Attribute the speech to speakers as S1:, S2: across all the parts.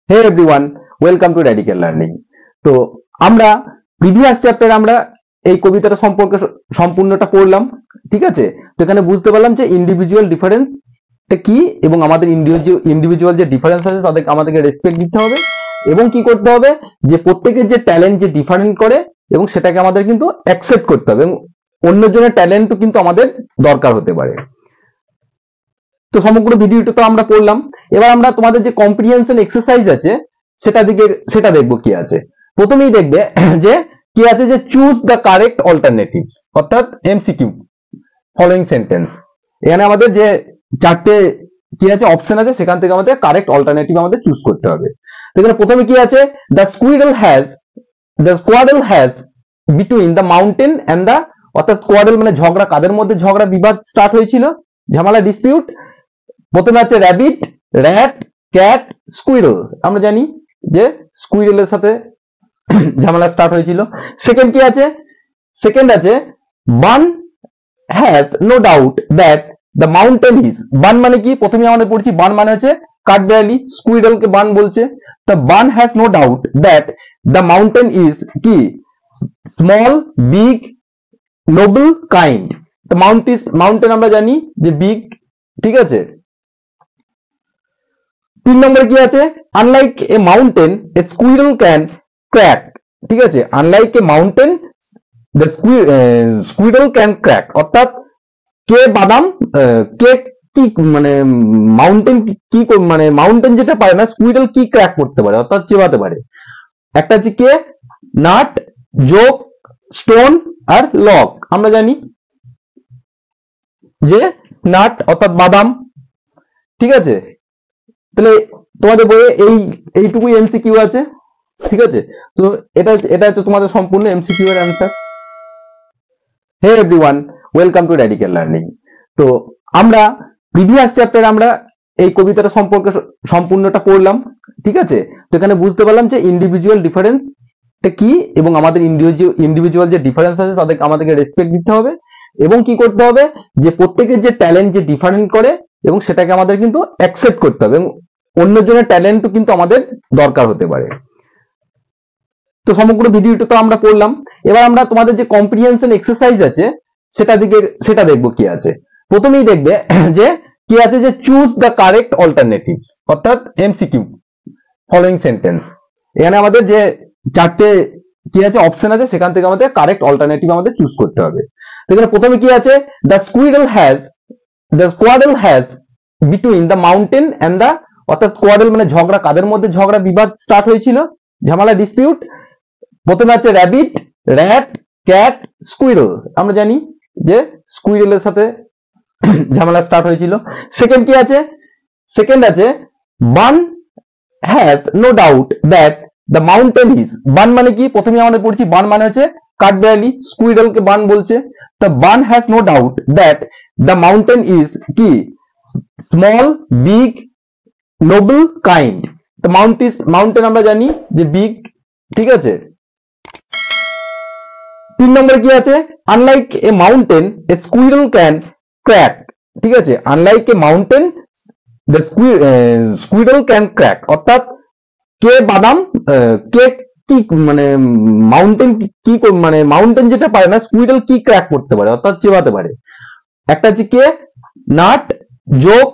S1: Hey everyone, welcome to radical learning. তো আমরা previous চ্যাপ্টারে আমরা এই কবিতাটা সম্পর্কে সম্পূর্ণটা পড়লাম, ঠিক আছে। তো এখানে বুঝতে পারলাম যে ইন্ডিভিজুয়াল ডিফারেন্স কি এবং আমাদের ইন্ডিভিজুয়াল যে ডিফারেন্স আছে তাদেরকে আমাদেরকে রেসপেক্ট দিতে হবে এবং কি করতে হবে যে প্রত্যেকের যে ট্যালেন্ট যে ডিফারেন্ট করে এবং সেটাকে আমাদের কিন্তু অ্যাকসেপ্ট করতে হবে এবং অন্যজনের ট্যালেন্টও কিন্তু আমাদের দরকার হতে পারে। তো সমগ্র ভিডিওটা তো আমরা পড়লাম, এবার আমরা তোমাদের যে কম্প্রিহেনশন এক্সারসাইজ আছে সেটা দেখবো কি আছে। প্রথমেই দেখবে যে কি আছে যে চুজ দ্য কারেক্ট অল্টারনেটিভস, অর্থাৎ এমসিকিউ ফলোইং সেন্টেন্স। এখানে আমাদের যে চারটে কি আছে অপশন আছে, সেখান থেকে আমাদের কারেক্ট অল্টারনেটিভ আমাদের চুজ করতে হবে। তো এখানে প্রথমে কি আছে, the squirrel has between the mountain and the, অর্থাৎ স্কোয়াডেল মানে ঝগড়া, কাদের মধ্যে ঝগড়া বিবাদ স্টার্ট হয়েছিল, ঝামেলা ডিসপিউট। প্রথমে আছে র্যাবিট, র্যাট, ক্যাট, স্কুইরেল। আমরা জানি যে স্কুইরেলের সাথে ঝামেলা স্টার্ট হয়েছিল। সেকেন্ড কি আছে, সেকেন্ড আছে Bun has no doubt that the mountain is, Bun মানে কি প্রথমে আমাদের পড়ছি, বান মানে হচ্ছে কাঠবিড়ালি, স্কুইরেলকে বান বলছে। তো Bun has no doubt that the mountain is কি স্মল, বিগ, নোবেল, কাইন্ড। তো মাউন্টেন আমরা জানি যে বিগ, ঠিক আছে। 3 নম্বরে কি আছে, unlike a mountain A squirrel can crack, ঠিক আছে। Unlike a mountain the squirrel can crack, অর্থাৎ কে বাদাম কে কি মানে মাউন্টেন কি মানে মাউন্টেন যেটা পারে না, স্কুইরেল কি ক্র্যাক করতে পারে, অর্থাৎ চেবাতে পারে। একটা হচ্ছে কে, নাট, জোক, স্টোন আর লক। আমরা জানি যে নাট অর্থাৎ বাদাম, ঠিক আছে। তাহলে তোমাদের বইয়ে এইটুকুই এমসিকিউ আছে, ঠিক আছে। তো এটা হচ্ছে তোমাদের সম্পূর্ণ এমসিকিউ এর answer. Hey everyone, welcome to radical learning. তো আমরা প্রিভিয়াস চ্যাপ্টারে আমরা এই কবিতাটা সম্পর্কে সম্পূর্ণটা পড়লাম, ঠিক আছে। তো এখানে বুঝতে পারলাম যে ইন্ডিভিজুয়াল ডিফারেন্স কি এবং আমাদের ইন্ডিভিজুয়াল যে ডিফারেন্স আছে তাদেরকে আমাদেরকে রেসপেক্ট দিতে হবে এবং কি করতে হবে যে প্রত্যেকের যে ট্যালেন্ট যে ডিফারেন্ট করে এবং সেটাকে আমাদের কিন্তু অ্যাকসেপ্ট করতে হবে এবং অন্যজনের ট্যালেন্টও কিন্তু আমাদের দরকার হতে পারে। তো সমগ্র ভিডিওটা তো আমরা পড়লাম, এবার আমরা তোমাদের যে কম্প্রিহেনশন এক্সারসাইজ আছে সেটা দেখবো কি আছে। প্রথমেই দেখবে যে কি আছে যে চুজ দ্য কারেক্ট অল্টারনেটিভস, অর্থাৎ এমসিকিউ ফলোইং সেন্টেন্স। এখানে আমাদের যে চারটে কি আছে অপশন আছে, সেখান থেকে আমাদের কারেক্ট অল্টারনেটিভ আমাদের চুজ করতে হবে। তো এখানে প্রথমে কি আছে, the squirrel has between the mountain and the, অর্থাৎ স্কোয়াডেল মানে ঝগড়া, কাদের মধ্যে ঝগড়া বিবাদ স্টার্ট হয়েছিল, ঝামেলা ডিসপিউট। প্রথমে আছে র্যাবিট, র্যাট, ক্যাট, স্কুইরেল। আমরা জানি যে স্কুইরেলের সাথে ঝামেলা স্টার্ট হয়েছিল। সেকেন্ড কি আছে, সেকেন্ড আছে Bun has no doubt that the mountain is, Bun মানে কি প্রথমে আমাদের পড়ছি, বান মানে হচ্ছে কাঠবিড়ালি, স্কুইরেলকে বান বলছে। তো Bun has no doubt that the mountain is কি স্মল, বিগ, নোবেল, কাইন্ড। তো মাউন্টেন আমরা জানি যে বিগ, ঠিক আছে। 3 নম্বরে কি আছে, unlike a mountain A squirrel can crack, ঠিক আছে। Unlike a mountain the squirrel can crack, অর্থাৎ কে বাদাম কে কি মানে মাউন্টেন কি মানে মাউন্টেন যেটা পারে না, স্কুইরেল কি ক্র্যাক করতে পারে, অর্থাৎ চেবাতে পারে। একটা হচ্ছে কে, নাট, জোক,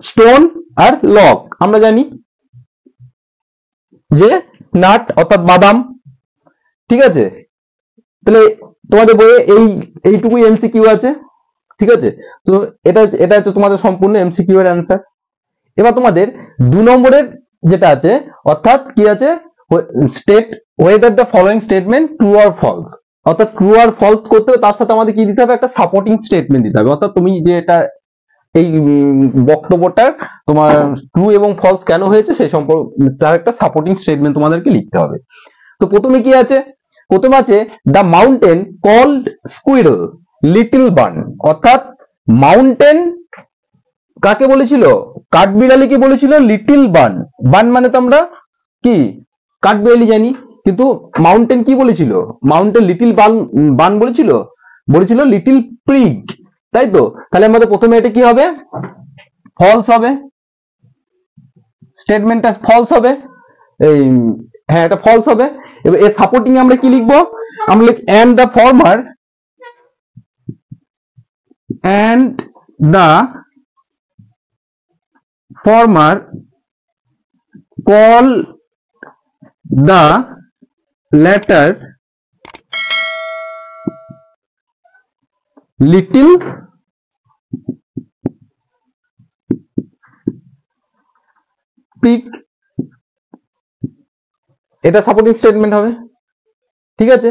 S1: স্টোন আর লক। আমরা জানি যে নাট অর্থাৎ বাদাম, ঠিক আছে। তাহলে তোমাদের বইয়ে এইটুকুই এমসিকিউ আছে, ঠিক আছে। তো এটা হচ্ছে তোমাদের সম্পূর্ণ এমসিকিউ এর অ্যান্সার। এবার তোমাদের 2 নম্বরের যেটা আছে, অর্থাৎ কি আছে, state whether the following statement true or false, অর্থাৎ ট্রু আর ফলস করতে হবে, তার সাথে আমাদের কি দিতে হবে, একটা সাপোর্টিং স্টেটমেন্ট দিতে হবে। অর্থাৎ তুমি যে এটা এই বক্তব্যটা তোমার ট্রু এবং ফলস কেন হয়েছে সেই সম্পর্কে তার একটা সাপোর্টিং স্টেটমেন্ট তোমাদেরকে লিখতে হবে। তো প্রথমে কি আছে, প্রথমে আছে the mountain called squirrel little Bun, অর্থাৎ মাউন্টেন কাকে বলেছিল, কাঠবিড়ালিকে বলেছিল লিটল বান। বান মানে তো আমরা কি কাঠবিড়ালি জানি, কিন্তু মাউন্টেন কি বলেছিল, মাউন্টেন লিটল বান বলেছিল লিটল প্রিগ, তাই তো। তাহলে আমাদের প্রথমে এটা কি হবে, ফলস হবে, স্টেটমেন্টটা ফলস হবে। এই হ্যাঁ এটা ফলস হবে। এবার এর সাপোর্টিং আমরা কি লিখবো, আমরা লিখ and the former call the latter little pig, এটা সাপোর্টিং স্টেটমেন্ট হবে। ঠিক আছে,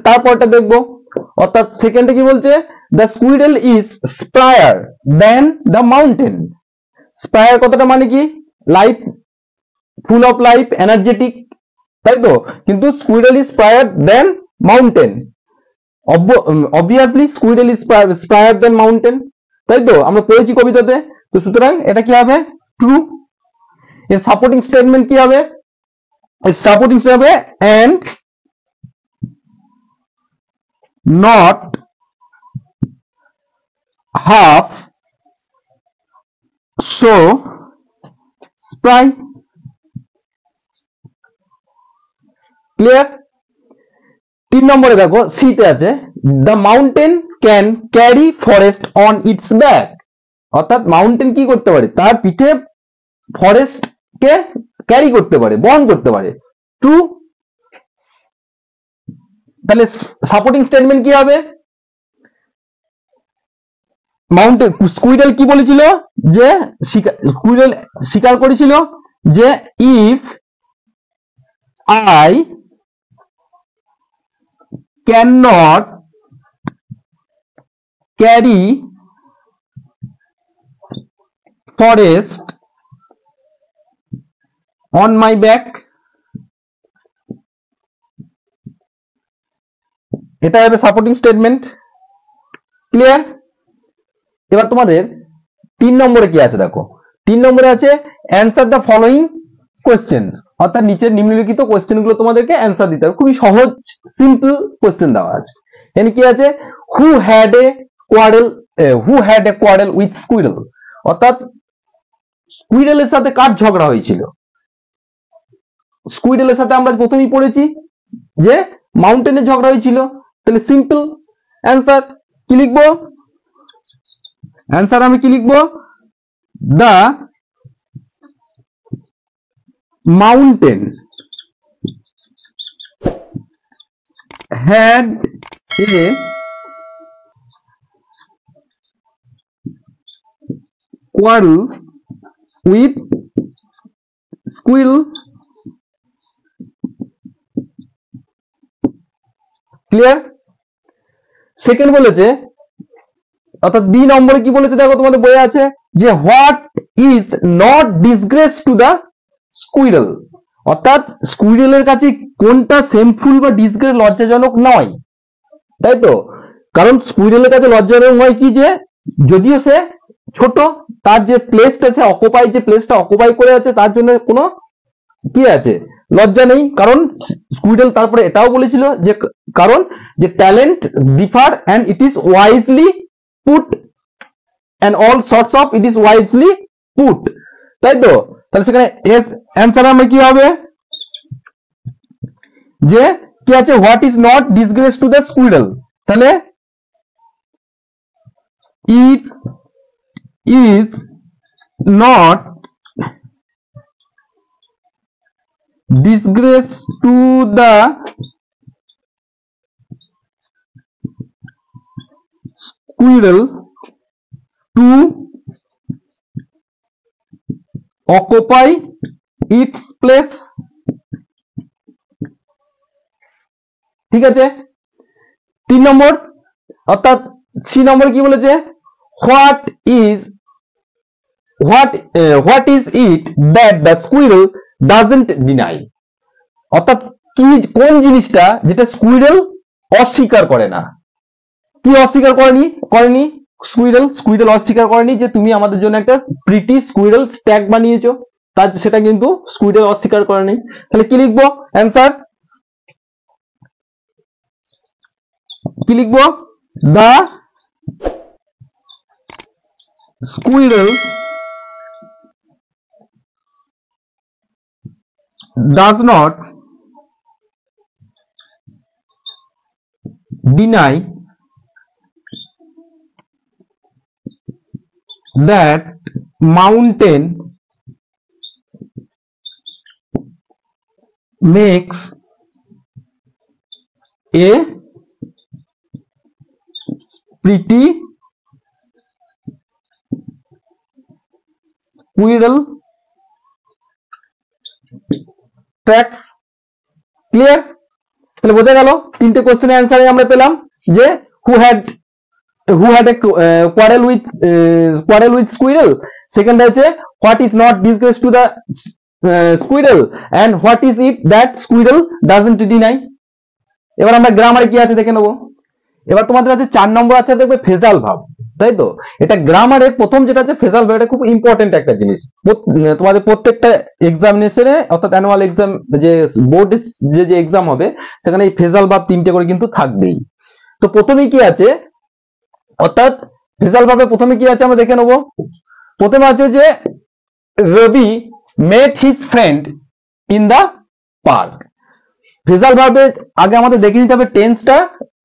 S1: তারপরটা দেখবো, অর্থাৎ সেকেন্ডে কি বলছে, the squirrel is spryer than the mountain. Spryer কথাটা মানে কি, life, full of life, energetic, তাই তো, কিন্তু squirrel is spryer than mountain, obviously squirrel is spryer than mountain, তাই তো আমরা পড়েছি কবিতাতে। তো সুতরাং এটা কি হবে, ট্রু। এর সাপোর্টিং স্টেটমেন্ট কি হবে, সাপোর্টিং হবে and not half so spry, clear. 3 নম্বরে দেখো সিতে আছে the mountain can carry forest on its back, অর্থাৎ মাউন্টেন কি করতে পারে, তার পিঠে ফরেস্ট কে ক্যারি করতে পারে, বহন করতে পারে, ট্রু। তাহলে সাপোর্টিং স্টেটমেন্ট কি হবে, মাউন্টেন, স্কুইডল কি বলেছিল, যে স্কুইডল স্বীকার করেছিল যে if I can not carry forest on my back, এটা হবে সাপোর্টিং স্টেটমেন্ট, ক্লিয়ার। এবার তোমাদের 3 নম্বরে কি আছে দেখো, 3 নম্বরে আছে অ্যান্সার দ্য ফলোইং কোয়েশ্চেন্স, অর্থাৎ নিচের নিম্নলিখিত কোয়েশ্চেন গুলো তোমাদেরকে অ্যান্সার দিতে হবে, খুবই সহজ সিম্পল কোয়েশ্চেন দেওয়া আছে। এখানে কি আছে, who had a quarrel with squirrel, অর্থাৎ স্কুইডলের সাথে কার ঝগড়া হয়েছিল, স্কুইডলের সাথে আমরা প্রথমেই পড়েছি যে মাউন্টেনের ঝগড়া হয়েছিল। তাহলে সিম্পল অ্যান্সার কি লিখবো, অ্যান্সার আমি কি লিখবো, the mountain had a quarrel with squirrel, clear. Second বলেছে, অর্থাৎ বি নম্বরে কি বলেছে দেখো তোমাদের বইয়ে আছে যে what is not disgrace to the squirrel, অর্থাৎ স্কুইরলের কাছে কোনটা সেমফুল বা ডিসগ্রেস লজ্জাজনক নয়, তাই তো, কারণ স্কুইরলের কাছে লজ্জাজনক নয় কি, যে যদিও সে ছোট, তার যে প্লেসটা সে অকুপাই, যে প্লেসটা অকুপাই করে আছে তার জন্য কোনো কি আছে, লজ্জা নেই। কারণ স্কুইডল তারপরে এটাও বলেছিল যে কারণ যে talent differ and it is wisely put and all sorts of it is wisely put, তাই তো। তাহলে সেখানে এস অ্যান্সার আমার কি হবে, যে কি আছে, what is not disgrace to the squirrel, তাহলে it is not disgrace to the squirrel to occupy its place, ঠিক আছে। 3 নম্বর, অর্থাৎ সি নম্বর কি বলেছে, what is it that the squirrel doesn't deny, অর্থাৎ কি কোন জিনিসটা যেটা স্কুইরল অস্বীকার করে না, কি অস্বীকার করেনি স্কুইরল অস্বীকার করেনি যে তুমি আমাদের জন্য একটা প্রিটি স্কুইরল স্ট্যাক বানিয়েছো, তার সেটা কিন্তু স্কুইরল অস্বীকার করেনি। তাহলে কি লিখবো অ্যান্সার, কি লিখবো, the squirrel does not deny that mountain makes a pretty squirrel track. Clear? তাহলে বোঝা গেল তিনটে কোশ্চেনের অ্যান্সারে আমরা পেলাম যে who had a quarrel with squirrel, second হচ্ছে what is not disgrace to the squirrel, and what is it that squirrel doesn't deny. এবার আমরা গ্রামারে কি আছে দেখে নেবো। এবার তোমাদের আছে 4 নম্বর আছে দেখবে ফেজাল ভাব, তাই তো? এটা গ্রামারের প্রথম যেটা আছে ফেজাল ভাব, এটা খুব ইম্পর্টেন্ট একটা জিনিস তোমাদের প্রত্যেকটা এক্সামিনেশনে, অর্থাৎ অ্যানুয়াল এক্সাম যে বোর্ড যে এক্সাম হবে সেখানে এই ফেজাল ভাব 3টে করে কিন্তু থাকবেই। তো প্রথমেই কি আছে, অর্থাৎ ফেজাল ভাবে প্রথমে কি আছে আমরা দেখে নেবো। প্রথমে আছে যে Rabi met his friend in the park. ফেজাল ভাবে আগে আমাদের দেখে নিতে হবে টেন্সটা,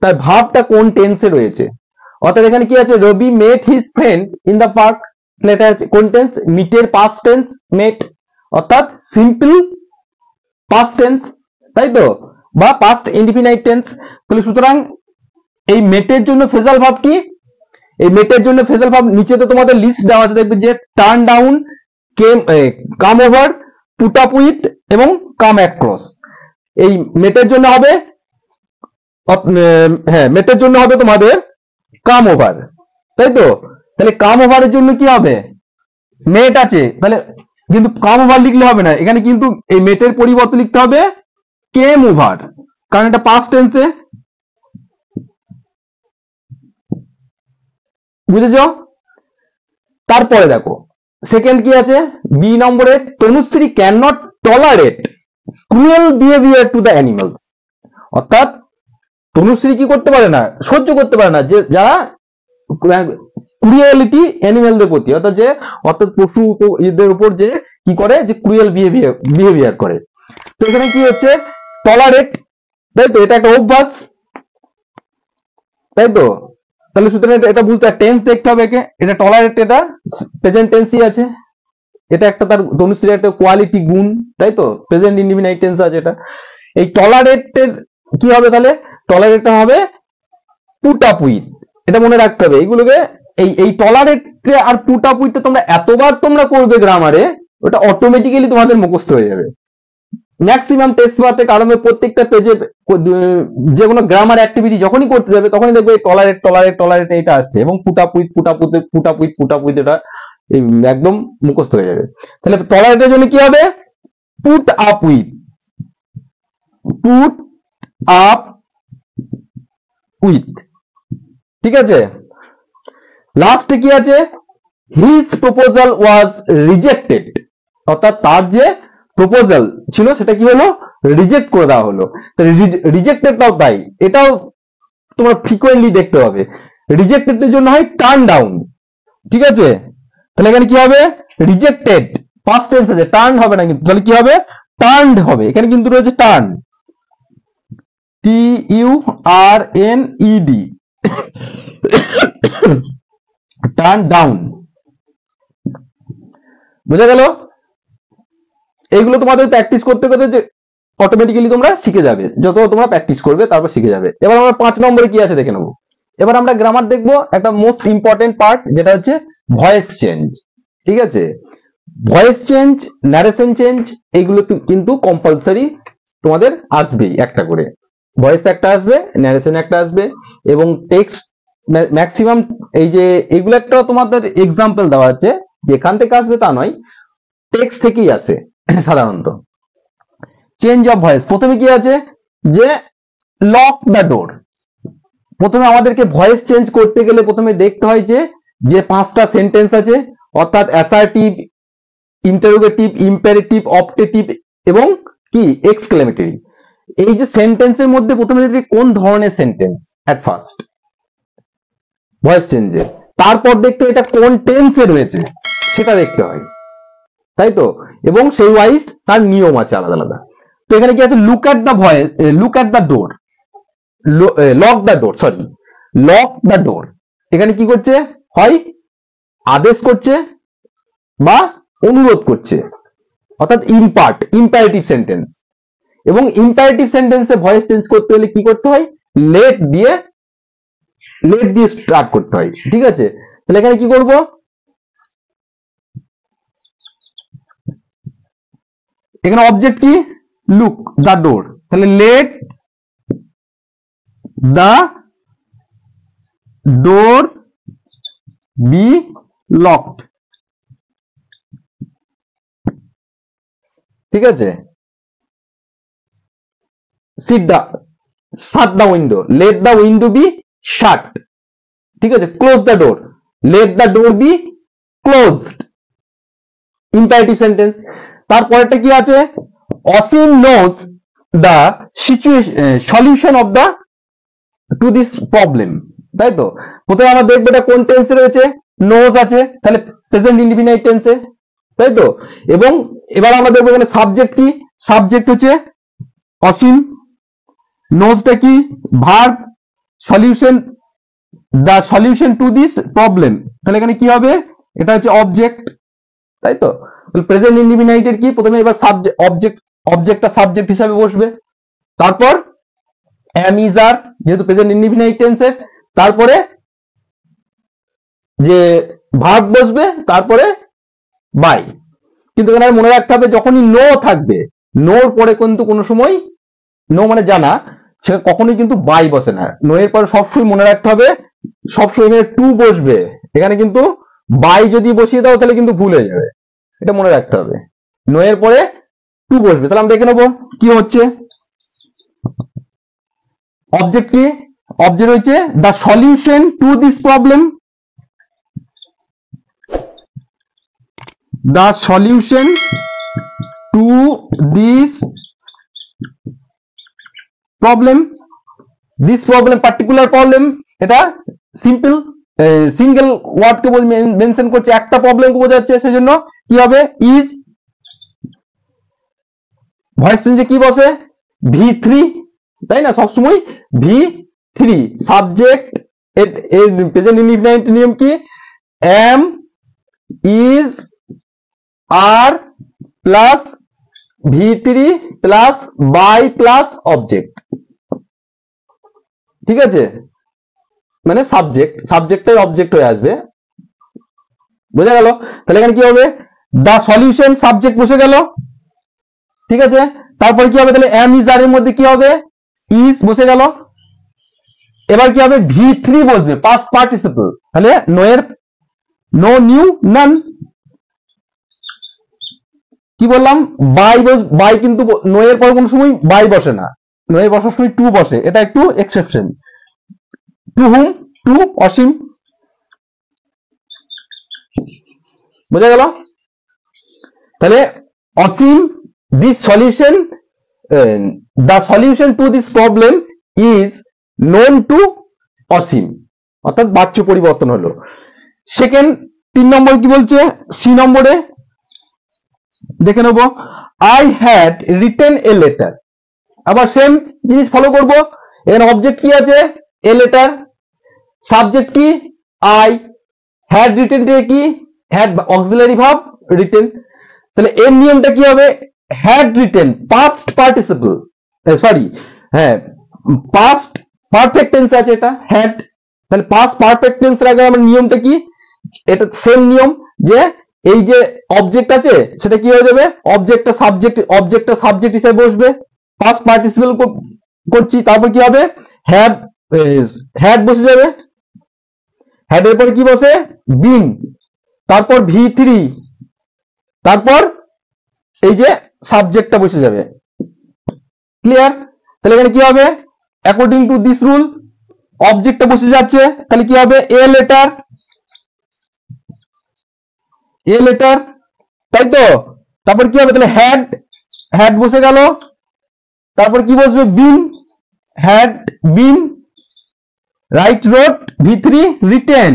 S1: তার ভাবটা কোন টেন্সে রয়েছে। অর্থাৎ এখানে কি আছে, Rabi met his friend in the park, এটা আছে কোন টেন্স, মিটের পাস্ট টেন্স মেট, অর্থাৎ সিম্পল পাস্ট টেন্স, তাই তো, বা পাস্ট ইনডিফিনাইট টেন্স। তাহলে সুতরাং এই মেটের জন্য ফেজাল ভাব কি, এই মেটের জন্য ফেজাল ভাব নিচে তো তোমাদের লিস্ট দেওয়া আছে, দেখবে যে turn down, come over, put up with এবং কাম অ্যাক্রস। এই মেটের জন্য হবে, হ্যাঁ মেটের জন্য হবে তোমাদের কাম ওভার, তাই তো। তাহলে কাম ওভারের জন্য কি হবে, মেট আছে, তাহলে কিন্তু কাম ওভার লিখলে হবে না, এখানে কিন্তু এই মেটের পরিবর্তে লিখতে হবে কেম ওভার, কারণ এটা পাস্ট টেন্সে, বুঝেছ? তারপরে দেখো সেকেন্ড কি আছে, বি নম্বরে, Tanushree can not tolerate cruel behaviour to the animals. অর্থাৎ তনুশ্রী কি করতে পারে না, সহ্য করতে পারে না যে যারা ক্রুয়েলিটি অ্যানিমালদের প্রতি, অর্থাৎ পশু এদের উপর যে কি করে, যে ক্রুয়েল বিহেভিয়ার করে। তো এখানে কি হচ্ছে, টলারেট, তাই তো, এটা একটা অভ্যাস, তাই তো। তাহলে সুতরাং এটা বুঝতে টেন্স দেখতে হবে, এটা টলারেট, এটা প্রেজেন্ট টেন্সই আছে, এটা একটা তার তনুশ্রীর একটা কোয়ালিটি গুণ, তাই তো, প্রেজেন্ট ইনডিফিনাইট টেন্স আছে এটা। এই টলারেটের কি হবে, তাহলে টলারেটটা হবে পুট আপ উইথ, এটা মনে রাখতে হবে এইগুলোকে। এই টলারেট আর পুট আপ উইথ তোমরা এতবার তোমরা করবে গ্রামারে, ওটা অটোমেটিক্যালি তোমাদের মুখস্থ হয়ে যাবে ম্যাক্সিমাম টেস্ট পেপারে, কারণ প্রত্যেকটা পেজে যে কোনো গ্রামার অ্যাক্টিভিটি যখনই করতে যাবে তখনই দেখবে টলারেট টলারেট টলারেট এটা আসছে, এবং put up with put up with put up with put up with, এটা একদম মুখস্থ হয়ে যাবে। তাহলে টলারেটের জন্য কি হবে, put up with, put up with, ঠিক আছে। লাস্টে কি আছে, হিজ প্রপোজাল ওয়াজ রিজেক্টেড, অর্থাৎ তার যে প্রপোজাল ছিল সেটা কি হলো, রিজেক্ট করে দেওয়া হলো। রিজেক্টেডটাও তাই, এটাও তোমরা ফ্রিকোয়েন্টলি দেখতে হবে, রিজেক্টেডের জন্য হয় টার্ন ডাউন, ঠিক আছে। তাহলে এখানে কি হবে, রিজেক্টেড পাস্ট টেন্স আছে, টার্ন হবে না কিন্তু, তাহলে কি হবে, টার্নড হবে। এখানে কিন্তু রয়েছে টার্ন, TURNED, টার্ন ডাউন, বুঝা গেল? এইগুলো তোমাদের প্র্যাকটিস করতে করতে যে অটোমেটিক্যালি তোমরা শিখে যাবে, যত তোমরা প্র্যাকটিস করবে তারপর শিখে যাবে। এবার আমরা 5 নম্বরে কি আছে দেখে নেবো। এবার আমরা গ্রামার দেখবো, একটা মোস্ট ইম্পর্টেন্ট পার্ট যেটা হচ্ছে ভয়েস চেঞ্জ, ঠিক আছে। ভয়েস চেঞ্জ, ন্যারেশন চেঞ্জ, এইগুলো কিন্তু কম্পালসারি তোমাদের আসবেই একটা করে, ভয়েস একটা আসবে, ন্যারেশন একটা আসবে, এবং টেক্সট ম্যাক্সিমাম, এই যে এগুলো একটা তোমাদের এক্সাম্পল দেওয়া আছে, যেখান থেকে আসবে তা নয়, টেক্সট থেকেই আসে সাধারণত। চেঞ্জ অফ ভয়েস, প্রথমে কি আছে, যে লক দ্য ডোর। প্রথমে আমাদেরকে ভয়েস চেঞ্জ করতে গেলে প্রথমে দেখতে হয় যে 5টা সেন্টেন্স আছে, অর্থাৎ অ্যাসার্টিভ, ইন্টারোগেটিভ, ইম্পারেটিভ, অপটেটিভ এবং কি এক্সক্লেমেটরি। এই যে সেন্টেন্সের মধ্যে প্রথমে দেখতে কোন ধরনের সেন্টেন্স এট ফার্স্ট ভয়েস চেঞ্জে, তারপর দেখতে এটা কোন টেন্সে রয়েছে সেটা দেখতে হয়, তাই তো। এবং সেই ওয়াইজ তার নিয়ম আছে আলাদা আলাদা। তো এখানে কি আছে, look at the voice, look at the door, lock the door, sorry lock the door. এখানে কি করছে, হয় আদেশ করছে বা অনুরোধ করছে, অর্থাৎ ইম্পারেটিভ সেন্টেন্স। এবং ইম্পারেটিভ সেন্টেন্সে ভয়েস চেঞ্জ করতে হলে কি করতে হয়, লেট দিয়ে স্টার্ট করতে হয়। ঠিক আছে, তাহলে এখানে কি করব, এখানে অবজেক্ট কি, লুক দ্য ডোর, তাহলে let the door be locked. ঠিক আছে, shut the window, let the window be shut. ঠিক আছে, close the door, let the door be closed, imperative sentence. তারপরেরটা কি আছে, Asim knows the solution of the to this problem. তাই তো, প্রথমে আমরা দেখবো এটা কোন টেন্সে রয়েছে, নোজ আছে, তাহলে প্রেজেন্ট ইনডিফিনাইট টেন্সে, তাই তো। এবং এবার আমরা দেখবো এখানে সাবজেক্ট কি, সাবজেক্ট হচ্ছে অসীম, নোজটা কি verb, solution the solution to this problem, তাহলে এখানে কি হবে, এটা হচ্ছে অবজেক্ট, তাই তো। প্রেজেন্ট ইনডিফিনাইটের কি, প্রথমে এবার অবজেক্টটা সাবজেক্ট হিসাবে বসবে, তারপর am is are যেহেতু প্রেজেন্ট ইনডিফিনাইট টেন্সের, তারপরে যে ভার্ব বসবে, তারপরে বাই। কিন্তু এখানে মনে রাখতে হবে যখনই নো থাকবে, নোর পরে কিন্তু কোনো সময়, নো মানে জানা, সে কখনোই কিন্তু বাই বসে না। নো এর পরে সবসময় মনে রাখতে হবে, সবসময় এখানে টু বসবে, এখানে কিন্তু বাই যদি বসিয়ে দাও তাহলে কিন্তু ভুল হয়ে যাবে, এটা মনে রাখতে হবে। নো এর পরে টু বসবে। তাহলে আমরা দেখে নেবো কি হচ্ছে। অবজেক্ট কি, অবজেক্ট হচ্ছে the solution to this problem, the solution to this problem, this problem particular problem, এটা সিম্পল সিঙ্গেল ওয়ার্ডকে মেনশন করছে, একটা প্রবলেমকে বোঝাচ্ছে, সেজন্য কি হবে, ইজ। ভয়েস চেঞ্জে কি বসে, V3, তাই না, সবসময় V3। সাবজেক্ট প্রেজেন্ট ইনডিফিনাইট নিয়ম কি, am, is, are plus V3 plus by plus object. ঠিক আছে, মানে সাবজেক্টের অবজেক্ট হয়ে আসবে, বোঝা গেল। তাহলে এখানে কি হবে, দা সলিউশন সাবজেক্ট বসে গেল। ঠিক আছে, তারপরে কি হবে, তাহলে am is are এর মধ্যে কি হবে, is বসে গেল। এবার কি হবে, V3 বসবে, পাস্ট পার্টিসিপল, তাহলে নো নিউ নান। কি বললাম, বাই কিন্তু নো এর পর কোন সময় বাই বসে না, নো এর বসার সময় টু বসে, এটা একটু exception. To hmm, to Asim, বোঝা গেল। তাহলে Asim, this solution, the solution to this problem is known to Asim, অর্থাৎ বাচ্য পরিবর্তন হলো। সেকেন্ড 3 নম্বর কি বলছে, সি নম্বরে দেখে নেব, I had written a letter. আবার সেম জিনিস ফলো করব। এখানে অবজেক্ট কি আছে, এ লেটার, সাবজেক্ট কি আই, হ্যাড রিটেন কি, হ্যাড অক্সিলারি ভার্ব রিটেন। তাহলে এর নিয়মটা কি হবে, had written past participle, sorry হ্যাঁ পাস্ট পারফেক্ট টেন্স আছে এটা হ্যাড, তাহলে পাস্ট পারফেক্ট টেন্সের আগে আমার নিয়মটা কি, এটা সেম নিয়ম, যে এই যে অবজেক্ট আছে সেটা কি হয়ে যাবে, অবজেক্টটা সাবজেক্ট হিসেবে বসবে, পাস্ট পার্টিসিপল করছি, তারপর কি হবে, হ্যাড বসে যাবে, হ্যাড এর পরে কি বসে, বিন, তারপর V3, তারপর এই যে সাবজেক্টটা বসে যাবে। ক্লিয়ার? তাহলে এখানে কি হবে, অ্যাকর্ডিং টু দিস রুল অবজেক্টটা বসে যাচ্ছে, তাহলে কি হবে, এ লেটার, তাই তো। তারপর কি হবে, তাহলে হ্যাড বসে গেল, তারপর কি বসবে, been, write wrote, V3 written,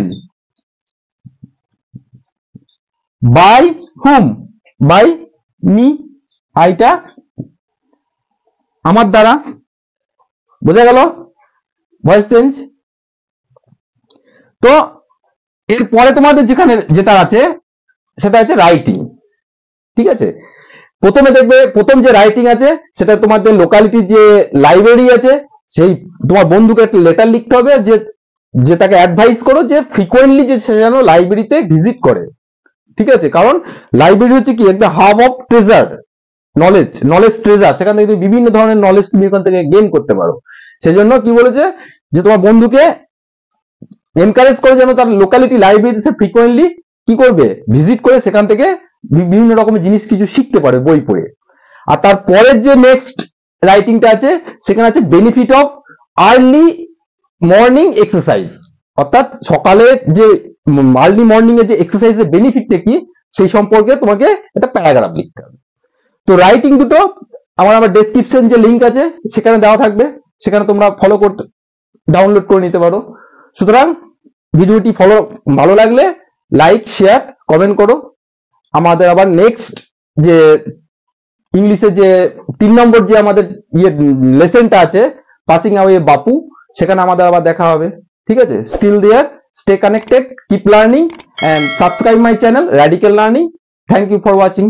S1: by hmm, by me, আইটা আমার দ্বারা, বোঝা গেল ভয়েস চেঞ্জ। তো এরপরে তোমাদের যেখানে যেটা আছে সেটা আছে রাইটিং। ঠিক আছে, প্রথমে দেখবে প্রথম যে রাইটিং আছে সেটা তোমাদের লোকালিটি যে লাইব্রেরি আছে সেই তোমার বন্ধুকে একটা লেটার লিখতে হবে যে তাকে অ্যাডভাইস করো যে ফ্রিকোয়েন্টলি যে সে যেন লাইব্রেরিতে ভিজিট করে। ঠিক আছে, কারণ লাইব্রেরি হচ্ছে কি একটা hub of treasure, knowledge treasure, সেখান থেকে তুমি বিভিন্ন ধরনের নলেজ তুমি এখান থেকে গেইন করতে পারো। সেই জন্য কি বলেছে যে তোমার বন্ধুকে এনকারেজ করে যেন তার লোকালিটি লাইব্রেরিতে সে ফ্রিকোয়েন্টলি কি করবে, ভিজিট করে সেখান থেকে বিভিন্ন রকমের জিনিস কিছু শিখতে পারে বই পড়ে। আর তারপরের যে নেক্সট রাইটিংটা আছে সেখানে আছে benefit of early morning exercise, অর্থাৎ সকালের যে আর্লি মর্নিং এর যে এক্সারসাইজের বেনিফিটটা কি সেই সম্পর্কে তোমাকে একটা প্যারাগ্রাফ লিখতে হবে। তো রাইটিং দুটো আমার ডেসক্রিপশন যে লিংক আছে সেখানে দেওয়া থাকবে, সেখানে তোমরা ফলো করতে ডাউনলোড করে নিতে পারো। সুতরাং ভিডিওটি ভালো লাগলে লাইক, শেয়ার, কমেন্ট করো। আমাদের আবার নেক্সট যে ইংলিশের যে 3 নম্বর যে আমাদের লেসনটা আছে পাসিং অ্যাওয়ে বাপু, সেখানে আমাদের আবার দেখা হবে। ঠিক আছে, still there, stay connected, keep learning and subscribe my channel Radical Learning. Thank you for watching.